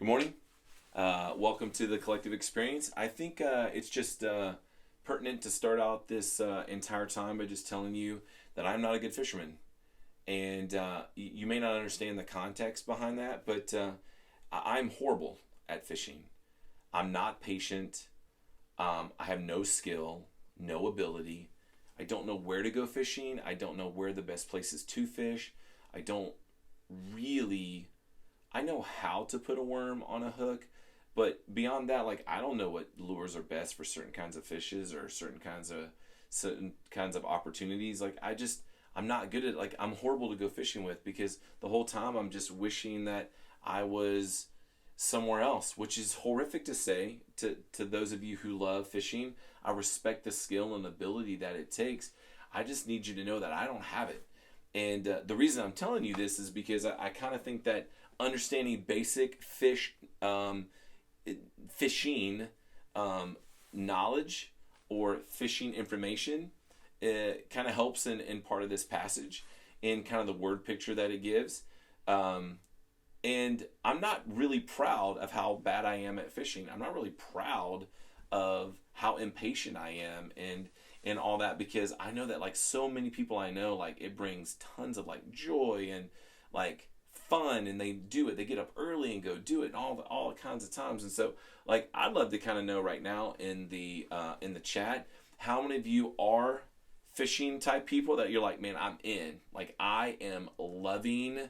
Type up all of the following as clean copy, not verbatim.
Good morning. Welcome to the Collective Experience. I think it's just pertinent to start out this entire time by just telling you that I'm not a good fisherman. And you may not understand the context behind that, but I'm horrible at fishing. I'm not patient. I have no skill, no ability. I don't know where to go fishing. I don't know where the best places to fish. I don't really. I know how to put a worm on a hook, but beyond that, like I don't know what lures are best for certain kinds of fishes or certain kinds of opportunities. I'm not good at I'm horrible to go fishing with because the whole time I'm just wishing that I was somewhere else, which is horrific to say to those of you who love fishing. I respect the skill and ability that it takes. I just need you to know that I don't have it. And the reason I'm telling you this is because I kind of think that understanding basic fishing knowledge or fishing information kind of helps in part of this passage in kind of the word picture that it gives. And I'm not really proud of how bad I am at fishing. I'm not really proud of how impatient I am and all that, because I know that like so many people I know, like it brings tons of like joy and like fun, and they do it. They get up early and go do it all kinds of times. And so like I'd love to kind of know right now in the chat how many of you are fishing type people that you're like, man, I'm in. Like I am loving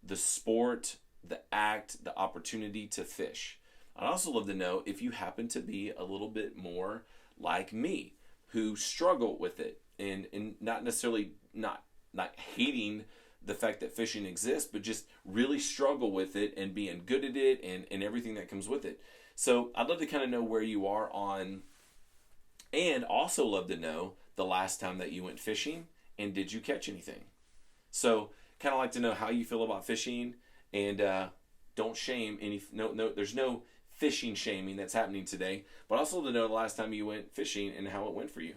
the sport, the act, the opportunity to fish. I'd also love to know if you happen to be a little bit more like me, who struggle with it and not necessarily not hating the fact that fishing exists, but just really struggle with it and being good at it and everything that comes with it. So I'd love to kind of know where you are on, and also love to know the last time that you went fishing and did you catch anything. So kind of like to know how you feel about fishing, and don't shame any. No, there's no fishing shaming that's happening today. But also to know the last time you went fishing and how it went for you.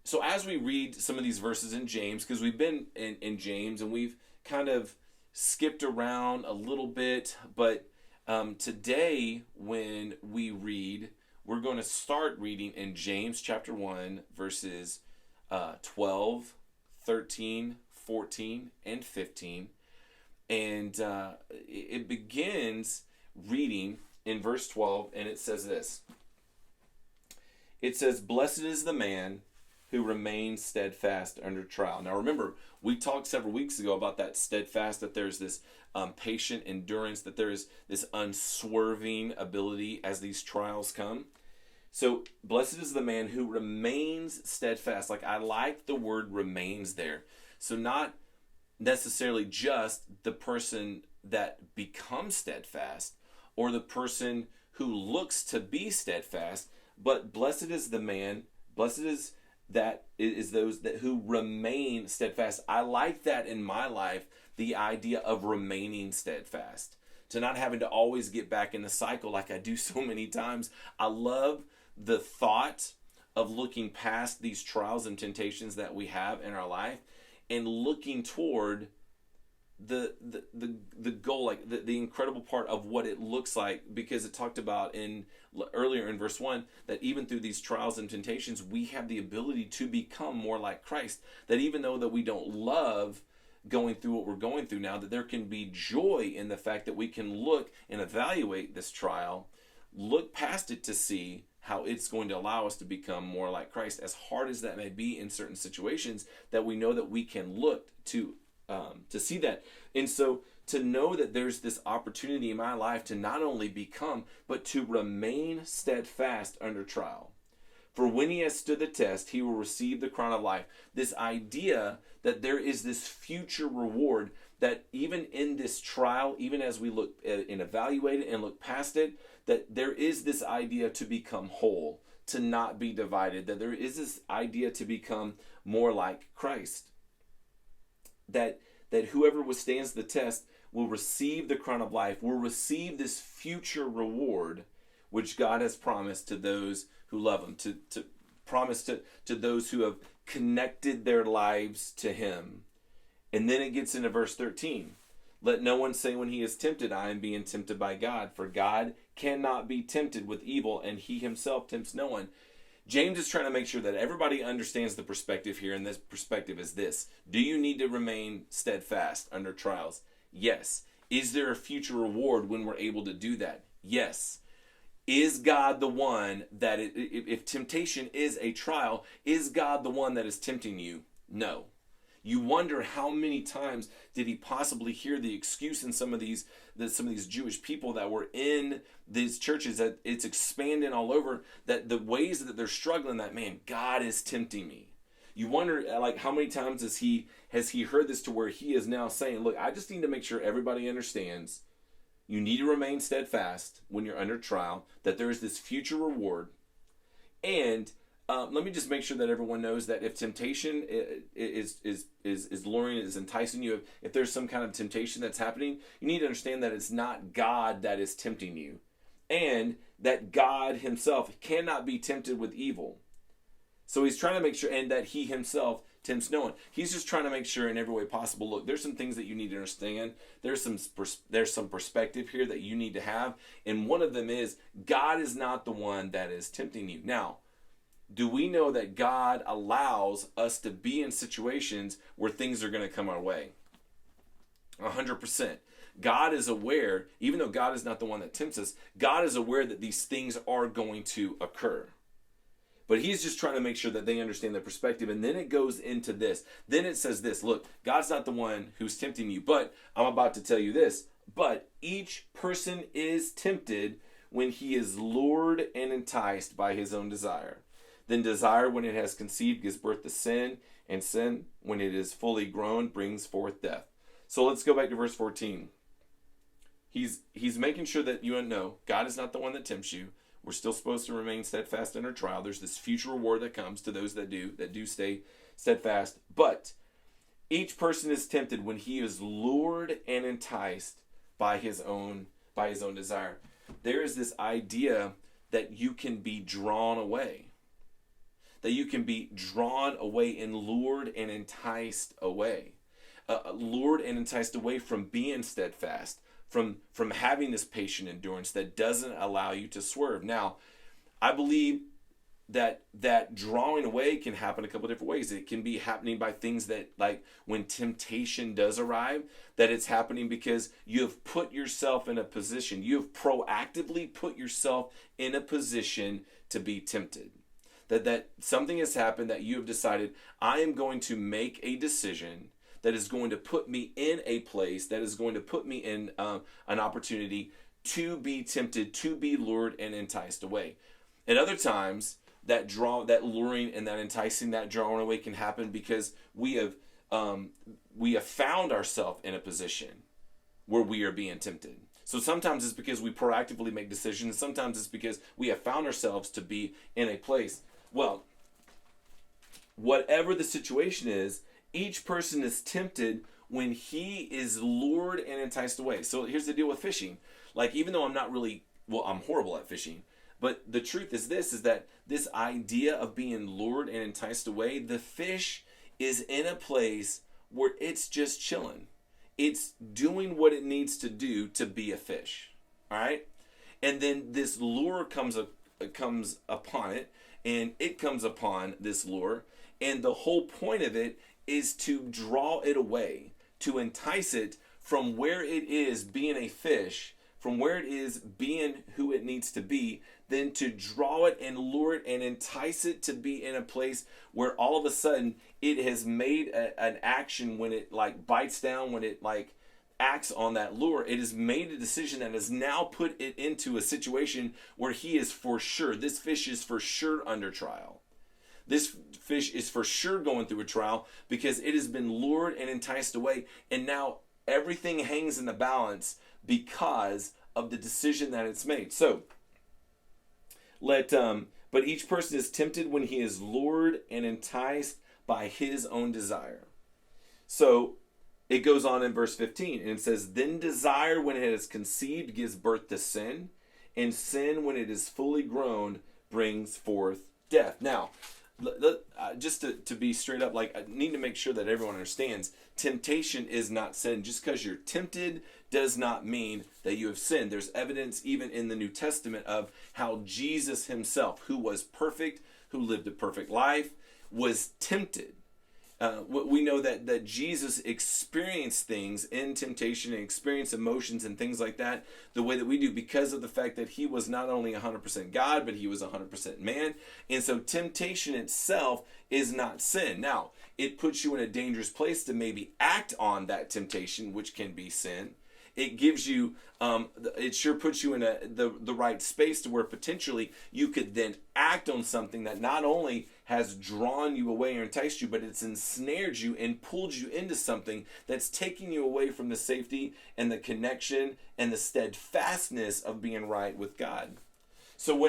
So as we read some of these verses in James, because we've been in James and we've kind of skipped around a little bit, but today when we read, we're going to start reading in James chapter 1, verses 12, 13, 14, and 15. And it begins reading in verse 12, and it says this. It says, "Blessed is the man who remains steadfast under trial." Now remember, we talked several weeks ago about that steadfast, that there's this patient endurance, that there is this unswerving ability as these trials come. So, blessed is the man who remains steadfast. Like, I like the word remains there. So, not necessarily just the person that becomes steadfast or the person who looks to be steadfast, but blessed is the man, blessed is those that who remain steadfast. I like that in my life, the idea of remaining steadfast, to not having to always get back in the cycle like I do so many times. I love the thought of looking past these trials and temptations that we have in our life and looking toward the goal, like the incredible part of what it looks like, because it talked about earlier in verse 1 that even through these trials and temptations we have the ability to become more like Christ. That even though that we don't love going through what we're going through now, that there can be joy in the fact that we can look and evaluate this trial, look past it to see how it's going to allow us to become more like Christ, as hard as that may be in certain situations, that we know that we can look to see that. And so to know that there's this opportunity in my life to not only become, but to remain steadfast under trial. For when he has stood the test, he will receive the crown of life. This idea that there is this future reward, that even in this trial, even as we look and evaluate it and look past it, that there is this idea to become whole, to not be divided, that there is this idea to become more like Christ. That whoever withstands the test will receive the crown of life, will receive this future reward which God has promised to those who love him, to promise to those who have connected their lives to him. And then it gets into verse 13. Let no one say when he is tempted, I am being tempted by God. For God cannot be tempted with evil, and he himself tempts no one. James is trying to make sure that everybody understands the perspective here, and this perspective is this. Do you need to remain steadfast under trials? Yes. Is there a future reward when we're able to do that? Yes. Is God the one that, if temptation is a trial, is God the one that is tempting you? No. You wonder how many times did he possibly hear the excuse in some of these Jewish people that were in these churches, that it's expanding all over, that the ways that they're struggling, that, man, God is tempting me. You wonder, like, how many times has he heard this to where he is now saying, look, I just need to make sure everybody understands you need to remain steadfast when you're under trial, that there is this future reward. And let me just make sure that everyone knows that if temptation is luring, is enticing you, if there's some kind of temptation that's happening, you need to understand that it's not God that is tempting you, and that God himself cannot be tempted with evil. So he's trying to make sure, and that he himself tempts no one. He's just trying to make sure in every way possible. Look, there's some things that you need to understand. There's some perspective here that you need to have, and one of them is God is not the one that is tempting you. Now, do we know that God allows us to be in situations where things are going to come our way? 100%. God is aware, even though God is not the one that tempts us, God is aware that these things are going to occur. But he's just trying to make sure that they understand the perspective. And then it goes into this. Then it says this. Look, God's not the one who's tempting you. But I'm about to tell you this. But each person is tempted when he is lured and enticed by his own desire. Then desire, when it has conceived, gives birth to sin. And sin, when it is fully grown, brings forth death. So let's go back to verse 14. He's making sure that you know God is not the one that tempts you. We're still supposed to remain steadfast under trial. There's this future reward that comes to those that do stay steadfast. But each person is tempted when he is lured and enticed by his own desire. There is this idea that you can be drawn away. That you can be drawn away and lured and enticed away. Lured and enticed away from being steadfast. From having this patient endurance that doesn't allow you to swerve. Now, I believe that drawing away can happen a couple different ways. It can be happening by things that, like when temptation does arrive, that it's happening because you have put yourself in a position. You have proactively put yourself in a position to be tempted. That something has happened that you have decided, I am going to make a decision that is going to put me in a place, that is going to put me in an opportunity to be tempted, to be lured and enticed away. At other times, that luring and that enticing, that drawing away can happen because we have found ourselves in a position where we are being tempted. So sometimes it's because we proactively make decisions. Sometimes it's because we have found ourselves to be in a place. Well, whatever the situation is, each person is tempted when he is lured and enticed away. So here's the deal with fishing. Like, even though I'm horrible at fishing, but the truth is that this idea of being lured and enticed away, the fish is in a place where it's just chilling. It's doing what it needs to do to be a fish. All right? And then this lure comes upon it, and it comes upon this lure. And the whole point of it is to draw it away, to entice it from where it is being a fish, from where it is being who it needs to be, then to draw it and lure it and entice it to be in a place where all of a sudden it has made an action when it like bites down, when it like acts on that lure. It has made a decision that has now put it into a situation where he is for sure, this fish is for sure under trial. This fish is for sure going through a trial because it has been lured and enticed away. And now everything hangs in the balance because of the decision that it's made. So, but each person is tempted when he is lured and enticed by his own desire. So, it goes on in verse 15 and it says, then desire when it is conceived gives birth to sin, and sin when it is fully grown brings forth death. Now, just to be straight up, like, I need to make sure that everyone understands temptation is not sin. Just because you're tempted does not mean that you have sinned. There's evidence even in the New Testament of how Jesus himself, who was perfect, who lived a perfect life, was tempted. We know that Jesus experienced things in temptation and experienced emotions and things like that the way that we do, because of the fact that he was not only 100% God, but he was 100% man. And so temptation itself is not sin. Now, it puts you in a dangerous place to maybe act on that temptation, which can be sin. It gives you, it sure puts you in the right space to where potentially you could then act on something that not only has drawn you away or enticed you, but it's ensnared you and pulled you into something that's taking you away from the safety and the connection and the steadfastness of being right with God. So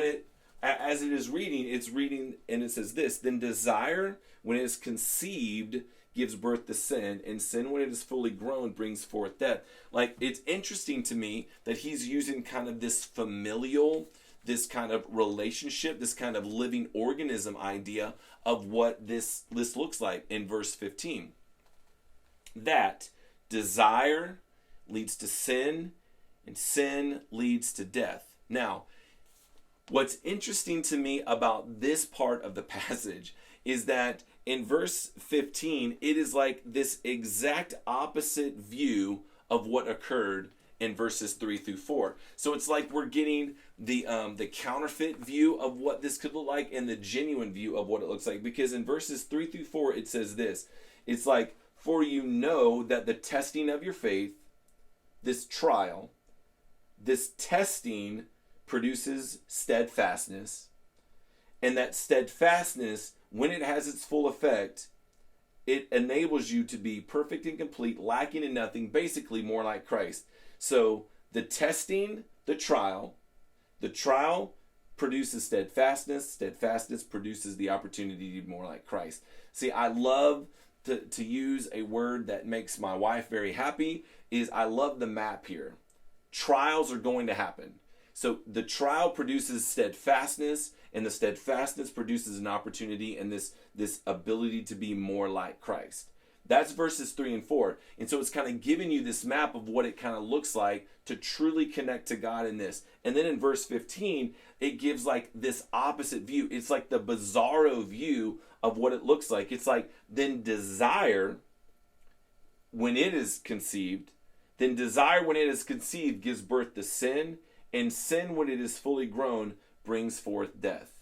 as it is reading, it's reading and it says this: then desire, when it is conceived, gives birth to sin, and sin, when it is fully grown, brings forth death. Like, it's interesting to me that he's using kind of this familial, this kind of relationship, this kind of living organism idea of what this looks like in verse 15. That desire leads to sin, and sin leads to death. Now, what's interesting to me about this part of the passage is that in verse 15, it is like this exact opposite view of what occurred in verses 3 through 4. So it's like we're getting the counterfeit view of what this could look like and the genuine view of what it looks like. Because in verses 3 through 4, it says this. It's like, for you know that the testing of your faith, this trial, this testing produces steadfastness. And that steadfastness, when it has its full effect, it enables you to be perfect and complete, lacking in nothing, basically more like Christ. So the testing, the trial produces steadfastness. Steadfastness produces the opportunity to be more like Christ. See, I love to use a word that makes my wife very happy, is I love the map here. Trials are going to happen. So the trial produces steadfastness, and the steadfastness produces an opportunity and this ability to be more like Christ. That's verses 3 and 4. And so it's kind of giving you this map of what it kind of looks like to truly connect to God in this. And then in verse 15, it gives like this opposite view. It's like the bizarro view of what it looks like. It's like, then desire, when it is conceived, gives birth to sin, and sin, when it is fully grown, brings forth death.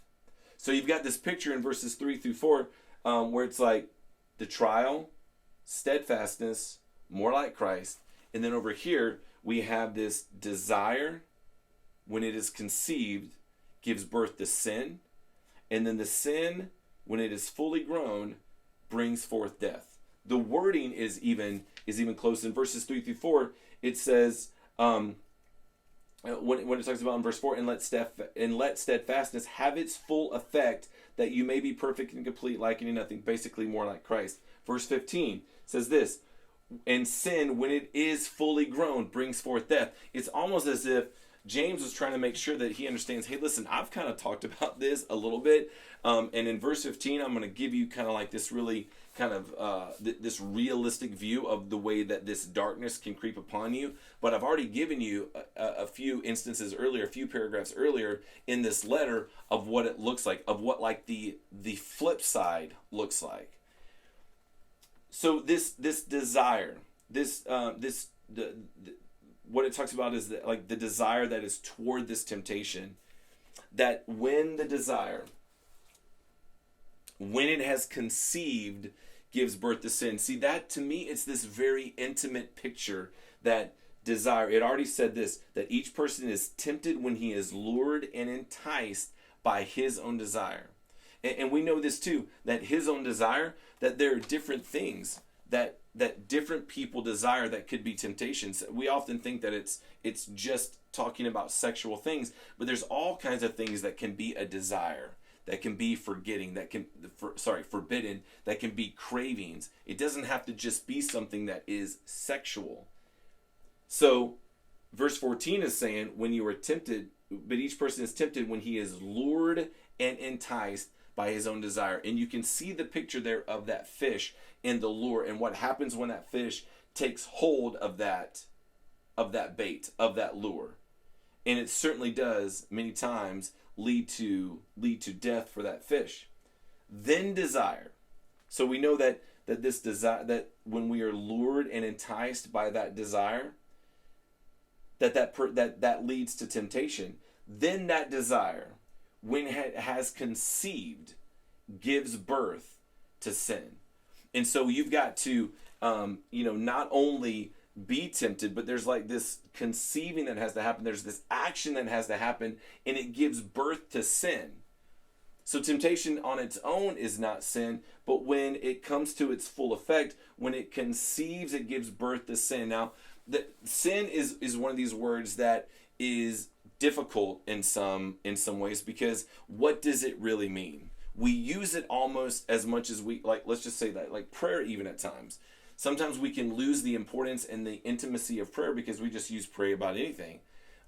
So you've got this picture in verses 3 through 4 where it's like the trial, steadfastness, more like Christ. And then over here, we have this desire, when it is conceived, gives birth to sin. And then the sin, when it is fully grown, brings forth death. The wording is even close. In verses 3 through 4, it says, when it talks about in verse 4, and let steadfastness have its full effect, that you may be perfect and complete, lacking in nothing, basically more like Christ. Verse 15 says this, and sin, when it is fully grown, brings forth death. It's almost as if James was trying to make sure that he understands, hey, listen, I've kind of talked about this a little bit. And in verse 15, I'm going to give you kind of like this really kind of this realistic view of the way that this darkness can creep upon you. But I've already given you a few instances earlier, a few paragraphs earlier in this letter of what it looks like, of what like the flip side looks like. So this desire, what it talks about is that, like, the desire that is toward this temptation, that when the desire, when it has conceived, gives birth to sin. See, that to me, it's this very intimate picture that desire. It already said this, that each person is tempted when he is lured and enticed by his own desire. And we know this too, that his own desire, that there are different things that different people desire that could be temptations. We often think that it's just talking about sexual things, but there's all kinds of things that can be a desire, that can be forbidden, that can be cravings. It doesn't have to just be something that is sexual. So verse 14 is saying, when you are tempted, but each person is tempted when he is lured and enticed by his own desire. And you can see the picture there of that fish in the lure and what happens when that fish takes hold of that bait, of that lure. And it certainly does many times lead to death for that fish. Then desire. So we know that this desire, that when we are lured and enticed by that desire, that leads to temptation. Then that desire, when it has conceived, gives birth to sin. And so you've got to not only be tempted, but there's like this conceiving that has to happen. There's this action that has to happen, and it gives birth to sin. So temptation on its own is not sin, but when it comes to its full effect, when it conceives, it gives birth to sin. Now, sin is one of these words that is difficult in some ways, because what does it really mean? We use it almost as much as we, like, let's just say that, like prayer even at times. Sometimes we can lose the importance and the intimacy of prayer because we just use pray about anything.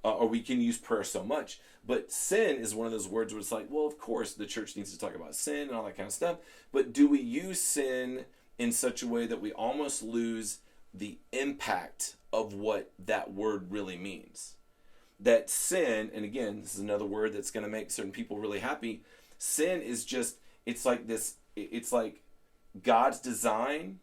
Or we can use prayer so much. But sin is one of those words where it's like, well, of course, the church needs to talk about sin and all that kind of stuff. But do we use sin in such a way that we almost lose the impact of what that word really means? That sin, and again, this is another word that's going to make certain people really happy. Sin is just, it's like God's design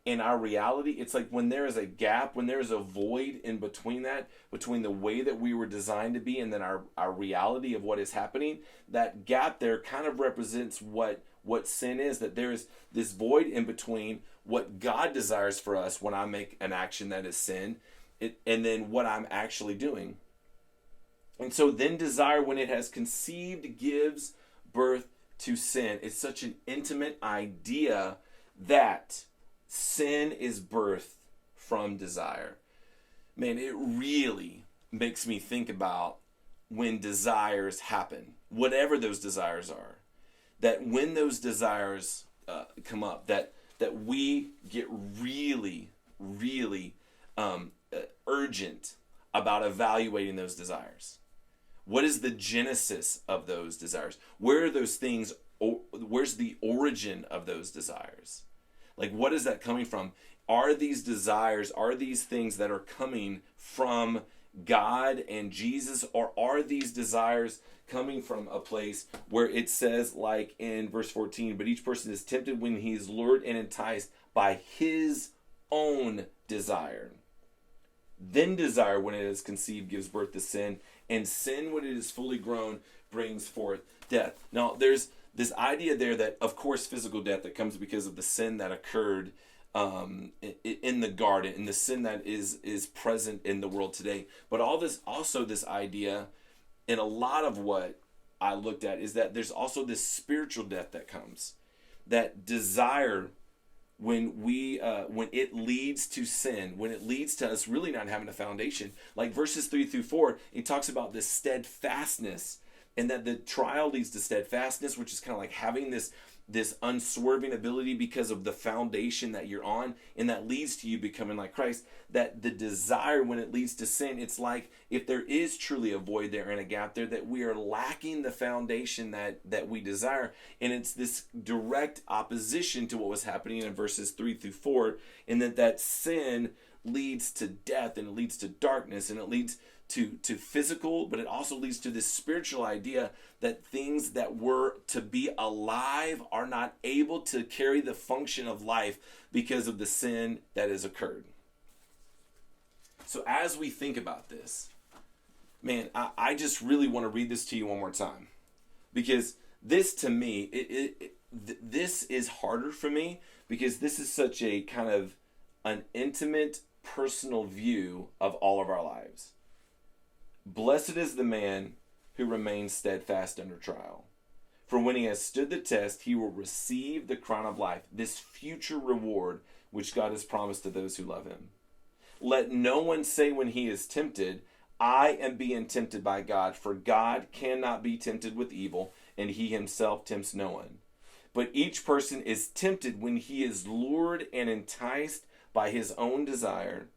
and our reality. It's like when there is a gap, when there is a void in between that, between the way that we were designed to be and then our reality of what is happening, that gap there kind of represents what sin is, that there is this void in between what God desires for us when I make an action that is sin, and then what I'm actually doing. And so then desire, when it has conceived, gives birth to sin. It's such an intimate idea that sin is birthed from desire. Man, it really makes me think about when desires happen, whatever those desires are, that when those desires come up, that we get really, really urgent about evaluating those desires. What is the genesis of those desires? Where are those things? Where's the origin of those desires? Like, what is that coming from? Are these desires, are these things that are coming from God and Jesus, or are these desires coming from a place where it says, like in verse 14, but each person is tempted when he is lured and enticed by his own desire. Then desire, when it is conceived, gives birth to sin, and sin, when it is fully grown, brings forth death. Now, there's this idea there that, of course, physical death that comes because of the sin that occurred in the garden, and the sin that is present in the world today. But this idea, and a lot of what I looked at, is that there's also this spiritual death that comes. That desire, when it leads to sin, when it leads to us really not having a foundation. Like verses 3-4, it talks about this steadfastness, and that the trial leads to steadfastness, which is kind of like having this unswerving ability because of the foundation that you're on, and that leads to you becoming like Christ. That the desire, when it leads to sin, it's like if there is truly a void there and a gap there, that we are lacking the foundation that we desire. And it's this direct opposition to what was happening in verses 3-4, and that sin leads to death, and it leads to darkness, and it leads to physical, but it also leads to this spiritual idea that things that were to be alive are not able to carry the function of life because of the sin that has occurred. So as we think about this, man, I just really want to read this to you one more time, because this, to me, this is harder for me, because this is such a kind of an intimate, personal view of all of our lives. Blessed is the man who remains steadfast under trial. For when he has stood the test, he will receive the crown of life, this future reward which God has promised to those who love him. Let no one say when he is tempted, I am being tempted by God, for God cannot be tempted with evil, and he himself tempts no one. But each person is tempted when he is lured and enticed by his own desire.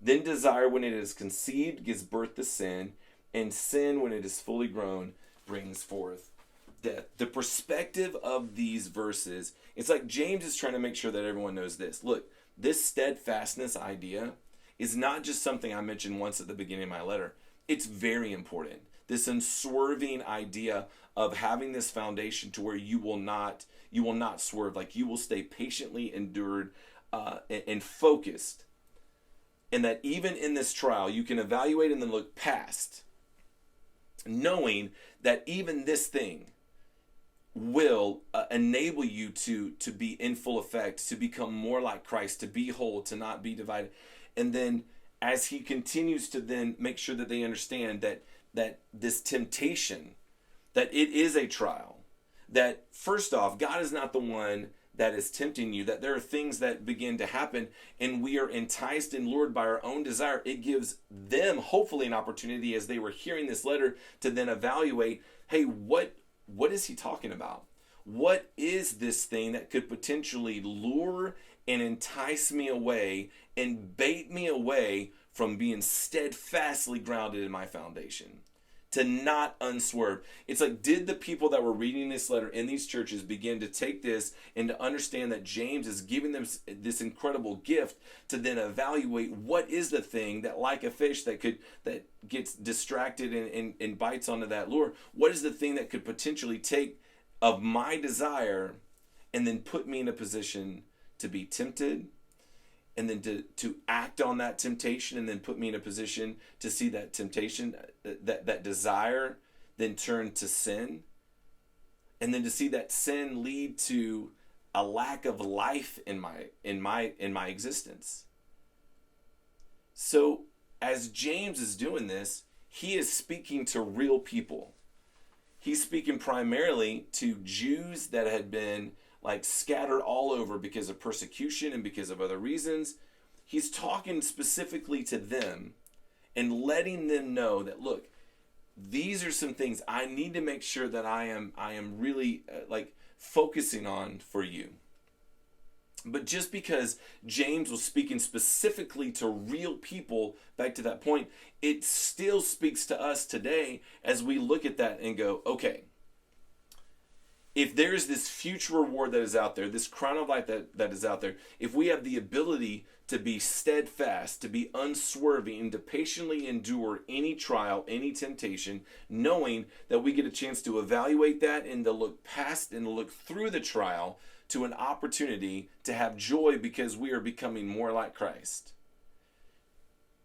Then desire, when it is conceived, gives birth to sin, and sin, when it is fully grown, brings forth death. The perspective of these verses, it's like James is trying to make sure that everyone knows this. Look, this steadfastness idea is not just something I mentioned once at the beginning of my letter. It's very important. This unswerving idea of having this foundation to where you will not swerve, like you will stay patiently endured and focused, and that even in this trial you can evaluate and then look past, knowing that even this thing will enable you to be in full effect, to become more like Christ, to be whole, to not be divided. And then as he continues to then make sure that they understand that this temptation, that it is a trial, that first off, God is not the one that is tempting you, that there are things that begin to happen and we are enticed and lured by our own desire. It gives them hopefully an opportunity as they were hearing this letter to then evaluate, hey, what is he talking about? What is this thing that could potentially lure and entice me away and bait me away from being steadfastly grounded in my foundation, to not unswerve? It's like, did the people that were reading this letter in these churches begin to take this and to understand that James is giving them this incredible gift to then evaluate what is the thing that, like a fish that gets distracted and bites onto that lure, what is the thing that could potentially take of my desire and then put me in a position to be tempted, and then to act on that temptation, and then put me in a position to see that temptation, that desire, then turn to sin, and then to see that sin lead to a lack of life in my existence. So as James is doing this, he is speaking to real people. He's speaking primarily to Jews that had been like scattered all over because of persecution and because of other reasons. He's talking specifically to them and letting them know that, look, these are some things I need to make sure that I am really focusing on for you. But just because James was speaking specifically to real people, back to that point, it still speaks to us today as we look at that and go, okay, if there's this future reward that is out there, this crown of life that is out there, if we have the ability to be steadfast, to be unswerving, and to patiently endure any trial, any temptation, knowing that we get a chance to evaluate that and to look past and look through the trial to an opportunity to have joy because we are becoming more like Christ,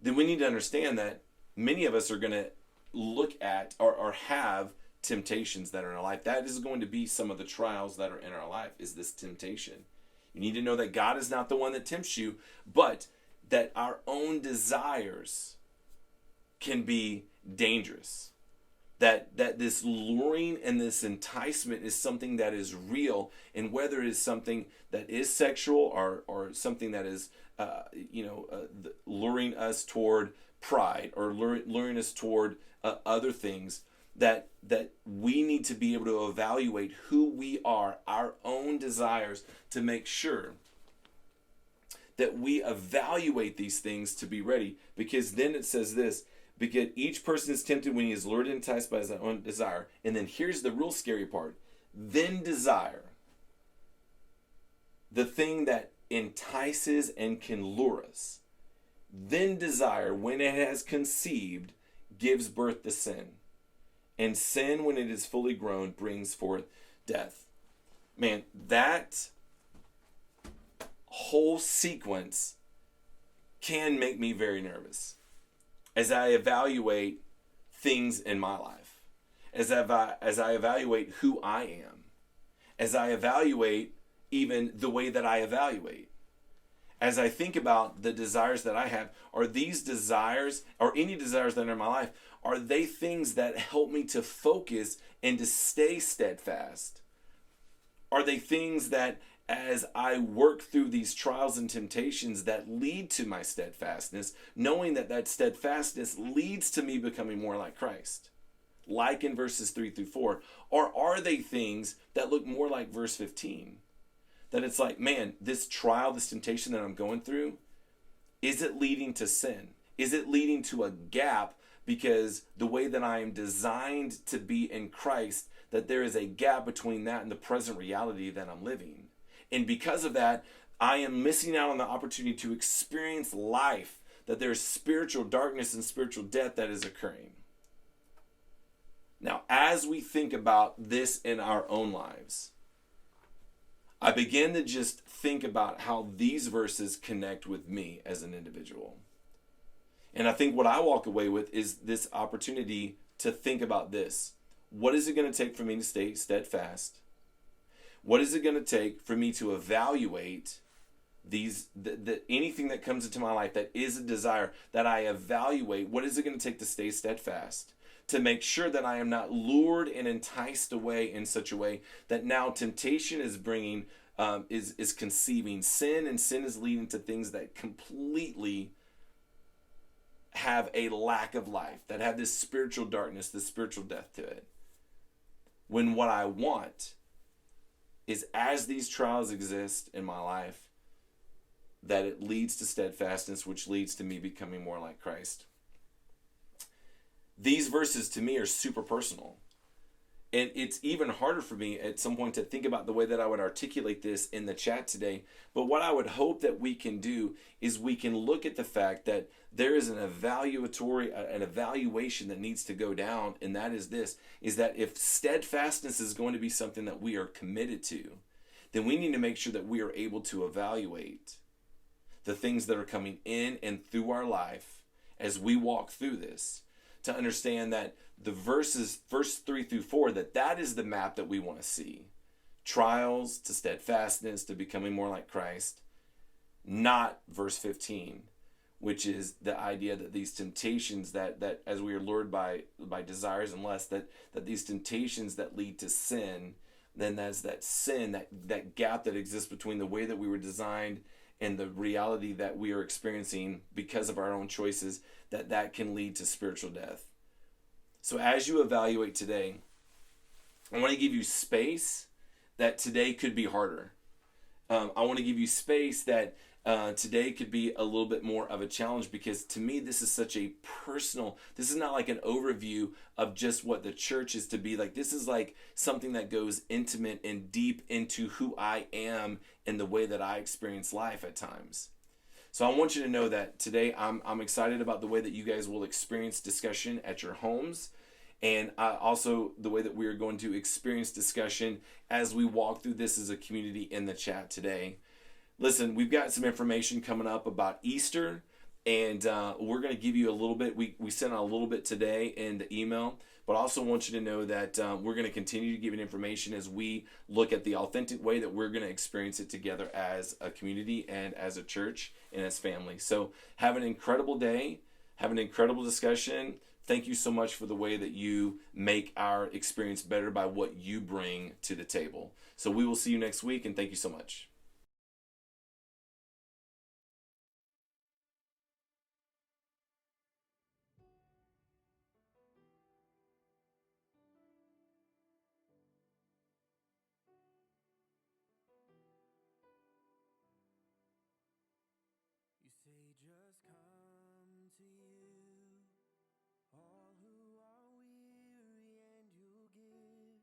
then we need to understand that many of us are going to look at or have temptations that are in our life. That is going to be some of the trials that are in our life, is this temptation. You need to know that God is not the one that tempts you, but that our own desires can be dangerous. That this luring and this enticement is something that is real, and whether it is something that is sexual or something that is luring us toward pride or luring us toward other things, that we need to be able to evaluate who we are, our own desires, to make sure that we evaluate these things to be ready. Because then it says this, because each person is tempted when he is lured and enticed by his own desire. And then here's the real scary part. Then desire, the thing that entices and can lure us. Then desire, when it has conceived, gives birth to sin. And sin, when it is fully grown, brings forth death. Man, that whole sequence can make me very nervous as I evaluate things in my life, as I evaluate who I am, as I evaluate even the way that I evaluate. As I think about the desires that I have, are these desires, or any desires that are in my life, are they things that help me to focus and to stay steadfast? Are they things that, as I work through these trials and temptations, that lead to my steadfastness, knowing that steadfastness leads to me becoming more like Christ, like in verses 3-4? Or are they things that look more like verse 15? That it's like, man, this trial, this temptation that I'm going through, is it leading to sin? Is it leading to a gap because the way that I am designed to be in Christ, that there is a gap between that and the present reality that I'm living. And because of that, I am missing out on the opportunity to experience life, that there's spiritual darkness and spiritual death that is occurring. Now, as we think about this in our own lives, I begin to just think about how these verses connect with me as an individual. And I think what I walk away with is this opportunity to think about this. What is it going to take for me to stay steadfast? What is it going to take for me to evaluate anything that comes into my life that is a desire, that I evaluate? What is it going to take to stay steadfast? To make sure that I am not lured and enticed away in such a way that now temptation is bringing, is conceiving sin, and sin is leading to things that completely have a lack of life, that have this spiritual darkness, this spiritual death to it. When what I want is, as these trials exist in my life, that it leads to steadfastness, which leads to me becoming more like Christ. These verses to me are super personal. And it's even harder for me at some point to think about the way that I would articulate this in the chat today. But what I would hope that we can do is we can look at the fact that there is an evaluation that needs to go down. And that is this, is that if steadfastness is going to be something that we are committed to, then we need to make sure that we are able to evaluate the things that are coming in and through our life as we walk through this, to understand that the verse 3 through 4, that is the map that we want to see. Trials to steadfastness to becoming more like Christ. Not verse 15, which is the idea that these temptations that as we are lured by desires and lust, that these temptations that lead to sin, then that's that sin, that gap that exists between the way that we were designed and the reality that we are experiencing because of our own choices, that can lead to spiritual death. So as you evaluate today, I want to give you space that today could be harder. I want to give you space that today could be a little bit more of a challenge, because to me this is such a personal, this is not like an overview of just what the church is to be like. This is like something that goes intimate and deep into who I am and the way that I experience life at times. So I want you to know that today I'm excited about the way that you guys will experience discussion at your homes, and also the way that we are going to experience discussion as we walk through this as a community in the chat today. Listen, we've got some information coming up about Easter, and we're going to give you a little bit. We sent out a little bit today in the email, but I also want you to know that we're going to continue to give you information as we look at the authentic way that we're going to experience it together as a community and as a church and as family. So have an incredible day. Have an incredible discussion. Thank you so much for the way that you make our experience better by what you bring to the table. So we will see you next week, and thank you so much. You say just come to you, all who are weary,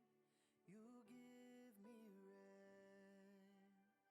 and you'll give me rest.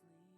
clean.